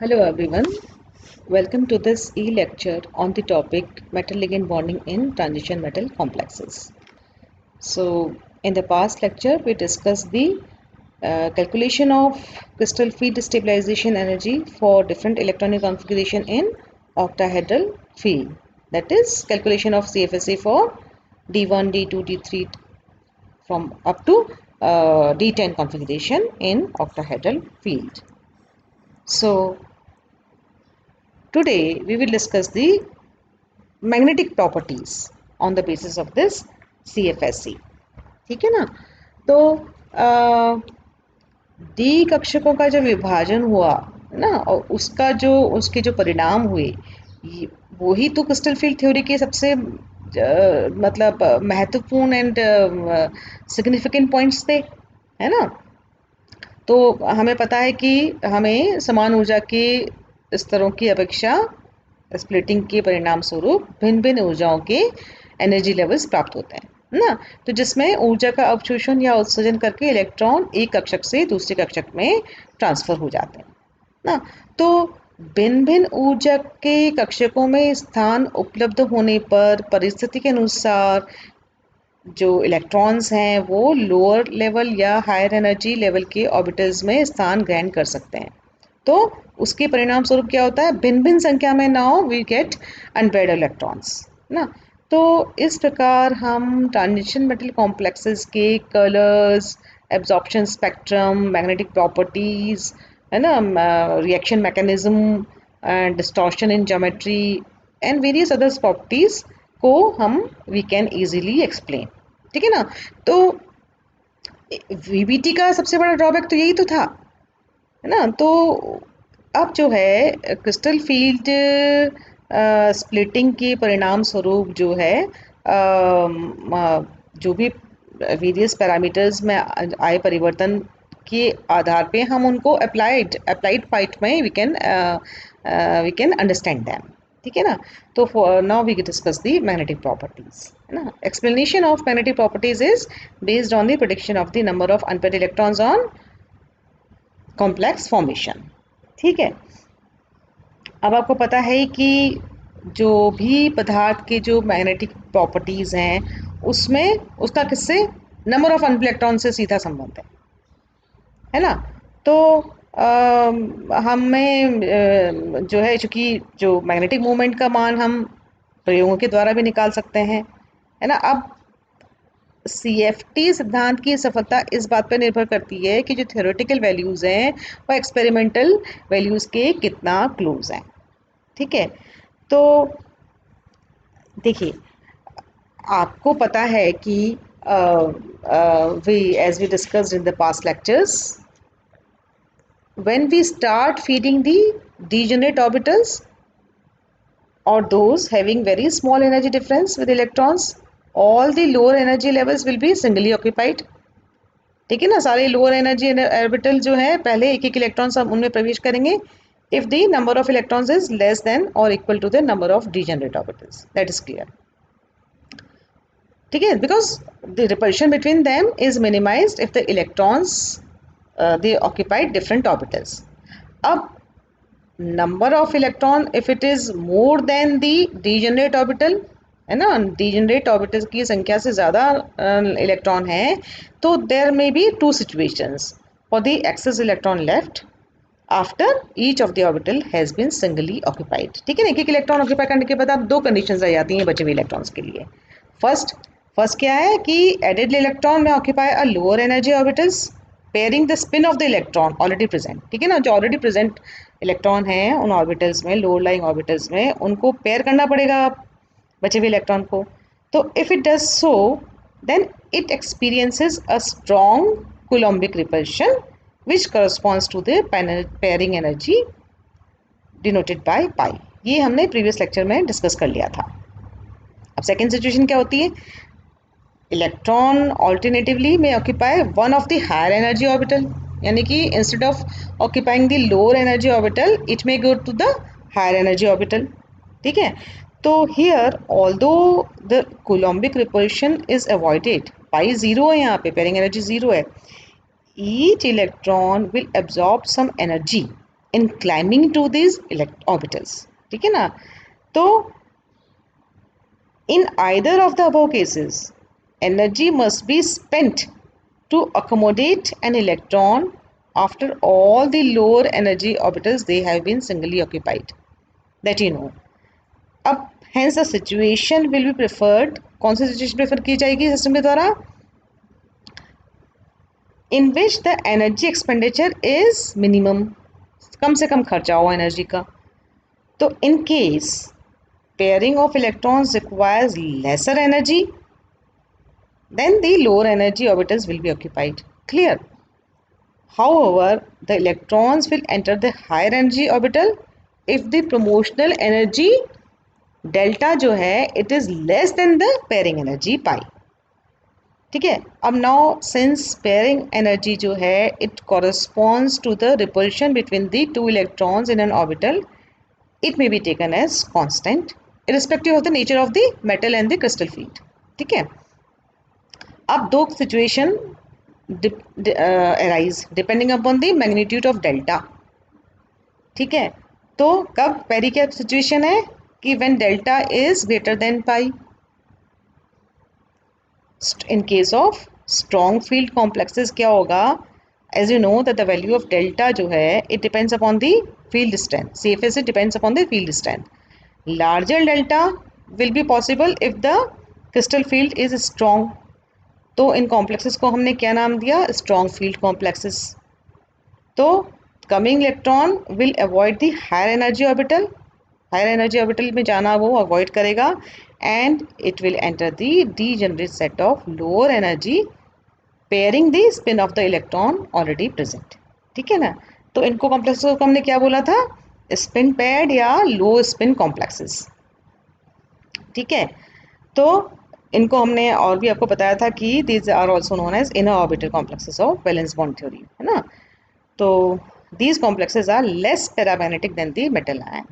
Hello everyone, welcome to this e-lecture on the topic metal ligand bonding in transition metal complexes. So, in the past lecture we discussed the calculation of crystal field stabilization energy for different electronic configuration in octahedral field. That is calculation of CFSE for D1, D2, D3 from up to D10 configuration in octahedral field. So, today we will discuss the magnetic properties on the basis of this CFSE. ठीक है ना? तो D कक्षकों का जो विभाजन हुआ ना और उसके जो परिणाम हुए वो ही तो क्रिस्टल फील्ड थ्योरी के सबसे मतलब महत्वपूर्ण एंड सिग्निफिकेंट पॉइंट्स थे, है ना? तो हमें पता है कि हमें समान ऊर्जा के स्तरों की अपेक्षा स्प्लिटिंग के परिणाम स्वरूप भिन्न भिन्न ऊर्जाओं के एनर्जी लेवल्स प्राप्त होते हैं ना। तो जिसमें ऊर्जा का अवशोषण या उत्सर्जन करके इलेक्ट्रॉन एक कक्षक से दूसरे कक्षक में ट्रांसफर हो जाते हैं ना। तो भिन्न भिन्न ऊर्जा के कक्षकों में स्थान उपलब्ध होने पर परिस्थिति के अनुसार जो इलेक्ट्रॉन्स हैं वो लोअर लेवल या हायर एनर्जी लेवल के ऑर्बिटल्स में स्थान ग्रहण कर सकते हैं। तो उसके परिणाम स्वरूप क्या होता है, भिन्न भिन्न संख्या में now we get unpaired electrons ना। तो इस प्रकार हम ट्रांजिशन मेटल कॉम्प्लेक्सेस के colours, absorption spectrum, magnetic properties, है ना, reaction mechanism, distortion in geometry and various others properties को हम वी कैन इजीली एक्सप्लेन। ठीक है ना? तो वीबीटी का सबसे बड़ा ड्रॉबैक तो यही तो था, है ना। तो अब जो है क्रिस्टल फील्ड स्प्लिटिंग के परिणाम स्वरूप जो है जो भी वेरियस पैरामीटर्स में आए परिवर्तन के आधार पे हम उनको अप्लाइड पार्ट में वी कैन अंडरस्टैंड दैम। ठीक है ना? तो now we discuss the magnetic properties, है ना। Explanation of magnetic properties is based on the prediction of the number of unpaired electrons on complex formation. ठीक है। अब आपको पता है कि जो भी पदार्थ के जो मैग्नेटिक प्रॉपर्टीज हैं उसमें उसका किससे नंबर ऑफ अनपेयर्ड इलेक्ट्रॉन से सीधा संबंध है ना। तो हमें जो है चूंकि जो मैग्नेटिक मोमेंट का मान हम प्रयोगों के द्वारा भी निकाल सकते हैं, है ना। अब सीएफटी सिद्धांत की सफलता इस बात पर निर्भर करती है कि जो थ्योरेटिकल वैल्यूज़ हैं वो एक्सपेरिमेंटल वैल्यूज़ के कितना क्लोज हैं। ठीक है। तो देखिए, आपको पता है कि we as we discussed in the past lectures, when we start feeding the degenerate orbitals or those having very small energy difference with electrons, all the lower energy levels will be singly occupied। ठीक है ना? सारे lower energy orbital जो है पहले एक एक electrons हम उनमें प्रवेश करेंगे if the number of electrons is less than और equal to the number of degenerate orbitals. That is clear. ठीक है, because the repulsion between them is minimised if the electrons they occupied different orbitals. अब number of electron if it is more than the degenerate orbital, है ना, degenerate orbital की संख्या से ज़्यादा electron है, तो there may be two situations for the excess electron left after each of the orbital has been singly occupied. ठीक है ना? एक एक इलेक्ट्रॉन ऑक्यूपाई करने के बाद अब दो कंडीशंस आ जाती हैं बचे हुए इलेक्ट्रॉन्स के लिए। फर्स्ट क्या है कि एडेड इलेक्ट्रॉन में occupy a lower energy orbitals pairing the spin of the electron already present. ठीक है ना? जो ऑलरेडी प्रेजेंट इलेक्ट्रॉन हैं उन ऑर्बिटल्स में, लोअर लाइंग ऑर्बिटल्स में, उनको पेयर करना पड़ेगा बचे हुए इलेक्ट्रॉन को। तो if it does so then it experiences a strong Coulombic repulsion which corresponds to the pairing energy denoted by pi। ये हमने प्रीवियस लेक्चर में डिस्कस कर लिया था। अब सेकेंड सिचुएशन क्या होती है, इलेक्ट्रॉन ऑल्टरनेटिवली में occupy one of the higher energy orbital, यानी कि instead of occupying the lower energy orbital it may go to the higher energy orbital. ठीक है। तो here although the Coulombic repulsion is avoided, pi zero है, यहाँ पे pairing energy zero है, each electron will absorb some energy in climbing to these orbitals. ठीक है ना? तो in either of the above cases, energy must be spent to accommodate an electron after all the lower energy orbitals they have been singly occupied. That you know. अब hence the situation will be preferred. कौन सी situation prefer की जाएगी system के द्वारा? In which the energy expenditure is minimum. कम से कम खर्चा हो energy का. तो in case pairing of electrons requires lesser energy, then the lower energy orbitals will be occupied. Clear? However, the electrons will enter the higher energy orbital if the promotional energy delta जो है it is less than the pairing energy pi. ठीक है. अब now since pairing energy जो है it corresponds to the repulsion between the two electrons in an orbital, it may be taken as constant irrespective of the nature of the metal and the crystal field. ठीक है. अब दो situation arise depending upon the magnitude of delta. ठीक है. तो कब peri क्या situation है कि when delta is greater than pi. In case of strong field complexes क्या होगा? As you know that the value of delta जो है it depends upon the field strength. CFS depends upon the field strength. Larger delta will be possible if the crystal field is strong. तो इन complexes को हमने क्या नाम दिया? Strong field complexes. तो coming electron will avoid the higher energy orbital. Higher energy orbital में जाना वो अवॉइड करेगा and it will enter the degenerate set of lower energy pairing the spin of the electron already present. ठीक है ना? तो इनको कॉम्प्लेक्सेस को हमने क्या बोला था? स्पिन पेयर्ड या लो स्पिन कॉम्प्लेक्सेस. ठीक है. तो इनको हमने और भी आपको बताया था कि these are also known as inner orbital complexes of valence bond theory. है ना? तो these complexes are less paramagnetic than the metal ion.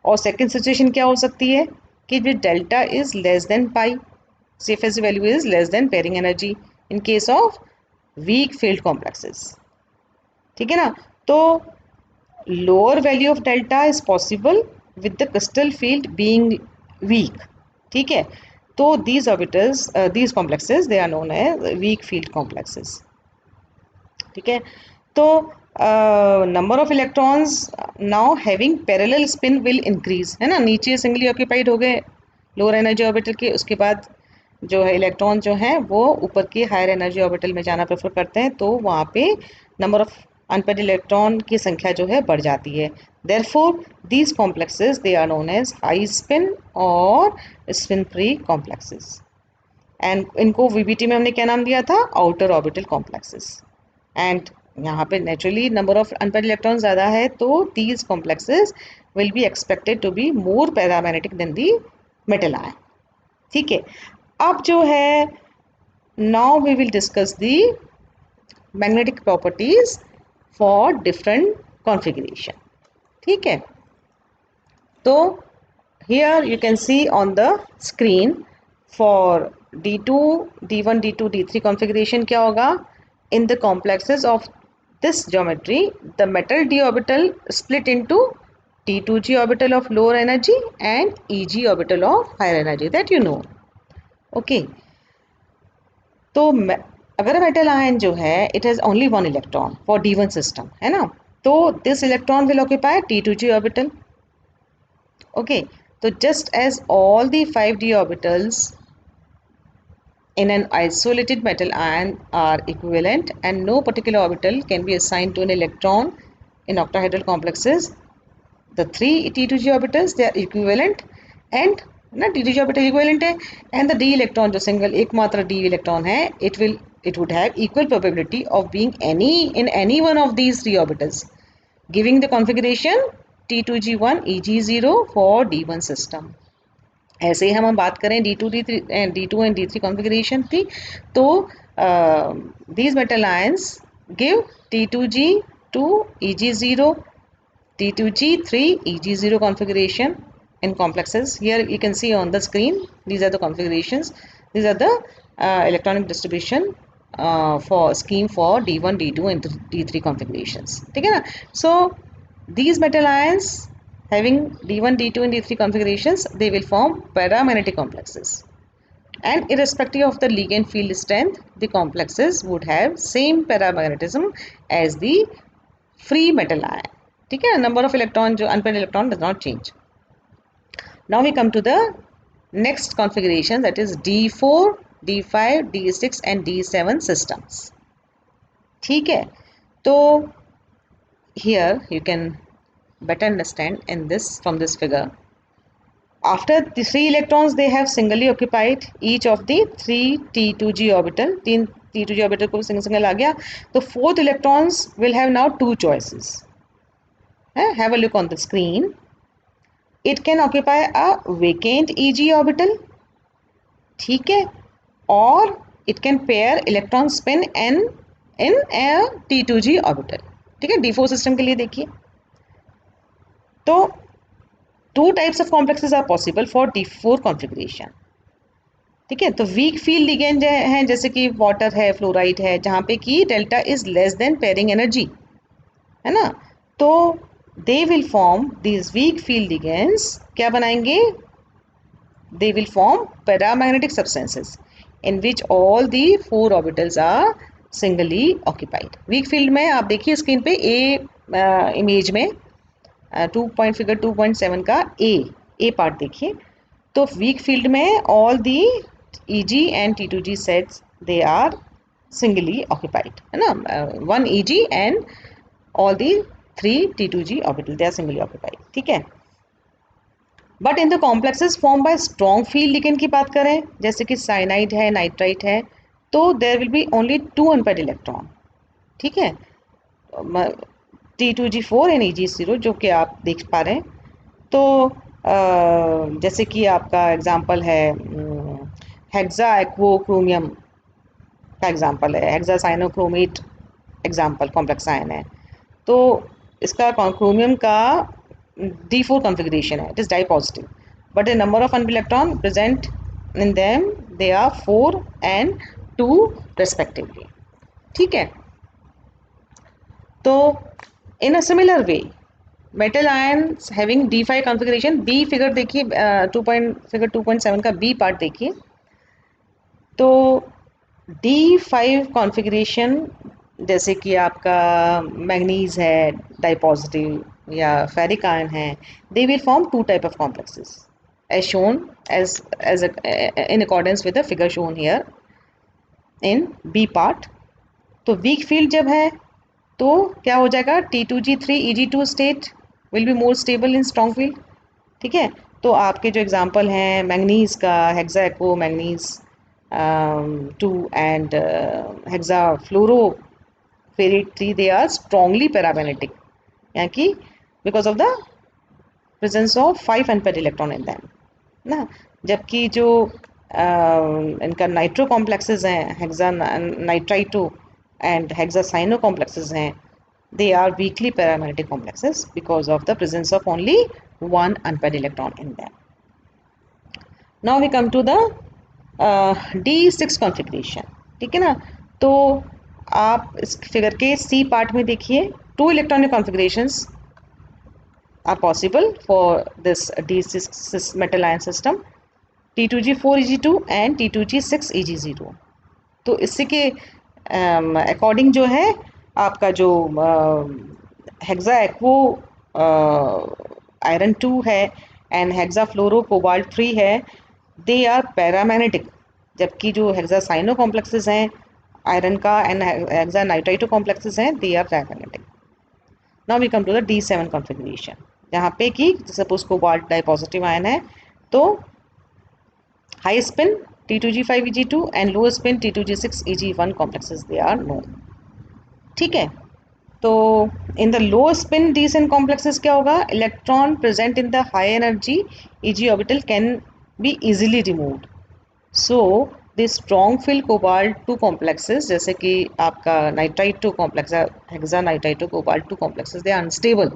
और सेकंड सिचुएशन क्या हो सकती है कि with delta is less than pi, CFS value is less than pairing energy in case of weak field complexes. ठीक है ना? तो lower value of delta is possible with the crystal field being week. ठीक है. तो these orbitals, these complexes, they are known as weak field complexes. ठीक है. तो number of electrons now having parallel spin will increase. है ना? नीचे singly occupied हो गए लोअर एनर्जी ऑर्बिटल के, उसके बाद जो है इलेक्ट्रॉन जो हैं वो ऊपर के हायर एनर्जी ऑर्बिटल में जाना प्रेफर करते हैं. तो वहाँ पे नंबर ऑफ अनपेयर्ड इलेक्ट्रॉन की संख्या जो है बढ़ जाती है. Therefore, these complexes they are known as high spin or spin free complexes. And इनको VBT में हमने क्या नाम दिया था? Outer orbital complexes. And यहाँ पे naturally number of unpaired electrons ज़्यादा है, तो these complexes will be expected to be more paramagnetic than the metal ion. ठीक है. अब जो है now we will discuss the magnetic properties for different configuration. ठीक है. तो here you can see on the screen for D2, D1, D2, D3 configuration क्या होगा? In the complexes of this geometry, the metal d orbital split into T2g orbital of lower energy and EG orbital of higher energy, that you know. Okay. तो अगर metal ion जो है it has only one electron for D1 system, है ना? तो this electron will occupy T2g orbital. Okay. So just as all the 5d orbitals in an isolated metal ion are equivalent and no particular orbital can be assigned to an electron in octahedral complexes, the 3 T2g orbitals they are equivalent and ना T2g orbital equivalent है and the d electron जो single एकमात्र d electron है it would have equal probability of being in any one of these 3 orbitals, giving the configuration T2g1 EG0 for D1 system. ऐसे ही हम बात करें D2 and D3 configuration की, तो these metal ions give T2g to EG0, T2g3 EG0 configuration in complexes. Here you can see on the screen, these are the configurations. These are the electronic distribution for scheme for D1, D2 and D3 configurations. ठीक है ना? So These metal ions having D1, D2 and D3 configurations, they will form paramagnetic complexes. And irrespective of the ligand field strength, the complexes would have same paramagnetism as the free metal ion. ठीक है, number of electron जो unpaired electron does not change. Now we come to the next configuration, that is D4, D5, D6 and D7 systems. ठीक है, तो here you can better understand in this from this figure. After the 3 electrons they have singly occupied each of the 3 T2G orbital, 3 T2G orbital को single आ गया, तो 4th electrons will have now 2 choices. Have a look on the screen. It can occupy a vacant EG orbital, ठीक है, or it can pair electron spin n in a T2G orbital. ठीक है, D4 system के लिए देखिए, तो 2 types of complexes are possible for D4 configuration. ठीक है, तो वीक फील्ड लिगेंड हैं जैसे कि वाटर है, फ्लोराइड है, जहाँ पे कि delta is less than pairing energy, है ना, तो they will form these weak field ligands, क्या बनाएंगे, they will form paramagnetic substances in which all the 4 orbitals are singly occupied. Weak field में आप देखिए स्क्रीन पे ए इमेज में 2.7 का ए पार्ट देखिए, तो वीक फील्ड में all the EG and T2G sets they are singly occupied, है ना, 1 EG and all the 3 T2G orbital they are singly occupied. ठीक है, but in the complexes form by strong field ligand की बात करें, जैसे कि साइनाइड है, नाइट्राइट है, तो there will be only 2 unpaired electron. ठीक है, T2G4 एंड EG0 जो कि आप देख पा रहे हैं, तो जैसे कि आपका एग्जांपल है हेक्सा एक्वोक्रोमियम का एग्जांपल है, हेक्सा साइनोक्रोमेट एग्जांपल कॉम्प्लेक्स आयन है, तो इसका क्रोमियम का D4 configuration है, it is dipositive, but the number of unpaired electron present in them they are 4 and 2 respectively. ठीक है, तो in a similar way metal ions having D5 configuration, B figure देखिए, figure 2.7 का B part देखिए, तो D5 configuration जैसे कि आपका मैग्नीज है डाइपॉजिटिव या फेरिक आयन है, they will form 2 type of complexes as shown as in accordance with the figure shown here in B part. तो वीक फील्ड जब है तो क्या हो जाएगा, T2G3 EG2 state will be more stable in strong field. ठीक है, तो आपके जो एग्जांपल हैं मैग्नीज का hexa aquo manganese 2 and hexafluoroferrate 3, they are strongly paramagnetic, यानी कि because of the presence of 5 unpaired electron in them ना, जबकि जो इनका नाइट्रो कॉम्प्लेक्सेस हैं, hexa nitrito and hexa cyano complexes हैं, they are weakly paramagnetic complexes because of the presence of only 1 unpaired electron in them. Now we come to the D6 configuration. ठीक है ना, तो आप इस फिगर के C part में देखिए, 2 electronic configurations are possible for this D6 metal ion system, T2G4 EG2 and T2G6 EG0. तो इसी के अकॉर्डिंग जो है आपका जो हेक्सा एक्वो आयरन 2 है एंड हेक्सा फ्लोरो कोबाल्ट 3 है, दे आर पैरामैग्नेटिक, जबकि जो हेक्सा साइनो कॉम्प्लेक्सेस हैं आयरन का एंड हेक्सा नाइट्राइटो कॉम्प्लेक्सेस हैं, they are paramagnetic. Now we come to the D7 configuration, जहाँ पे कि सपोज कोबाल्ट डाइपॉजिटिव आयन है, तो high spin T2G5 EG2 and low spin T2G6 EG1 complexes they are known. ठीक है, तो in the low spin D7 complexes क्या होगा, electron present in the high energy EG orbital can be easily removed. So the strong field cobalt 2 complexes जैसे कि आपका nitrite 2 complex hexa nitrito cobalt 2 complexes, they are unstable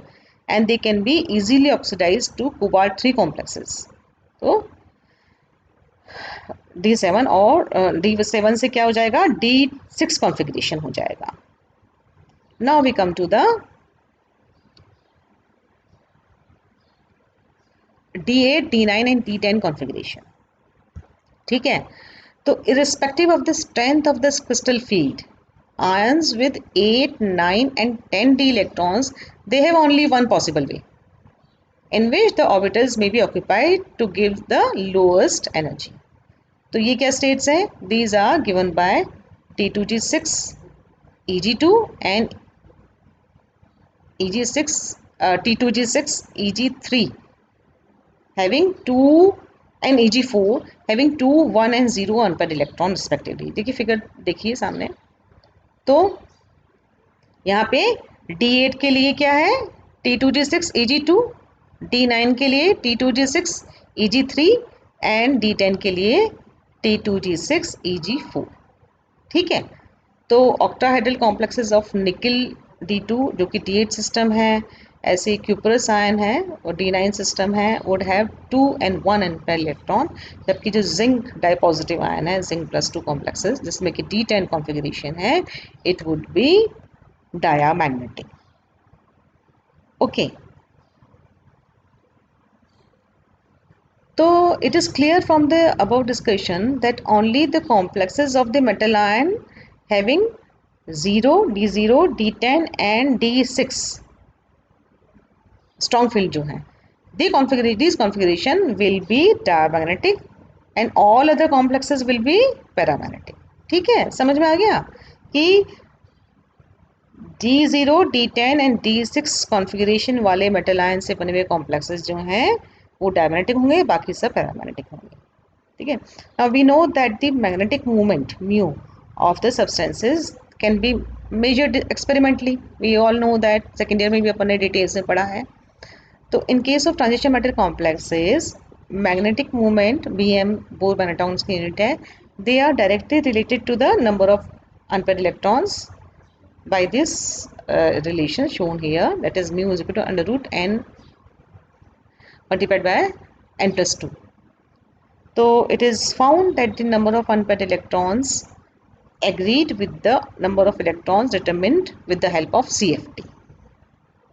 and they can be easily oxidized to cobalt 3 complexes. तो D7 और D7 से क्या हो जाएगा, D6 configuration हो जाएगा. Now we come to the D8, D9 and D10 configuration. ठीक है, तो irrespective of the strength of this crystal field, ions with 8, 9 and 10d electrons, they have only one possible way in which the orbitals may be occupied to give the lowest energy. तो ये क्या states हैं? These are given by T2G6, Eg2 and Eg6, T2G6, Eg3 having 2 and Eg4 having 2, 1 and 0 unpaired electron respectively. देखिए figure देखिए सामने, तो यहाँ पे D8 के लिए क्या है? T2G6 Eg2, D9 के लिए T2G6 Eg3 एंड D10 के लिए T2G6 Eg4. ठीक है, तो octahedral complexes of nickel D2 जो कि D8 सिस्टम है, ऐसे क्यूपरस आयन है और D9 सिस्टम है, would have 2 and 1 unpaired electron, जबकि जो जिंक डाइपॉजिटिव आयन है, जिंक +2 कॉम्प्लेक्सेस जिसमें कि D10 कॉन्फ़िगरेशन है, it would be diamagnetic. Okay, so it is clear from the above discussion that only the complexes of the metal ion having 0, D0, D10 and D6 strong field जो है, these configuration will be diamagnetic and all other complexes will be paramagnetic. ठीक है, समझ में आ गया कि D0, D10 and D6 configuration वाले metal ion से बने हुए कॉम्प्लेक्सेस जो हैं वो डायमैग्नेटिक होंगे, बाकी सब पैरामैग्नेटिक होंगे. ठीक है, now we know that the magnetic movement mu of the substances can be measured experimentally. We all know that, second year में भी अपन ने डिटेल्स में पढ़ा है. तो in case of transition metal complexes, magnetic movement BM Bohr magnetrons की unit है, they are directly related to the number of unpaired electrons by this relation shown here, that is mu is equal to under root n multiplied by n plus 2. So it is found that the number of unpaired electrons agreed with the number of electrons determined with the help of CFT.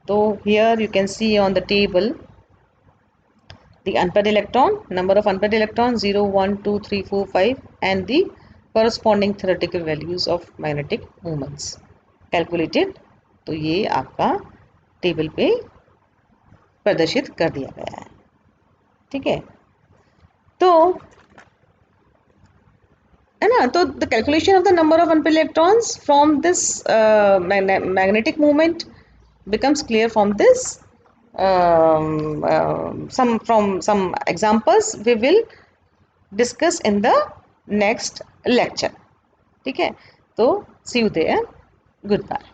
So here you can see on the table the unpaired electron, number of unpaired electrons 0, 1, 2, 3, 4, 5 and the corresponding theoretical values of magnetic moments calculated. तो ये आपका table पे प्रदर्शित कर दिया गया है. ठीक है, तो है ना, तो the calculation of the number of unpaired electrons from this magnetic movement becomes clear from this, some examples we will discuss in the next lecture. ठीक है, तो see you there. Goodbye.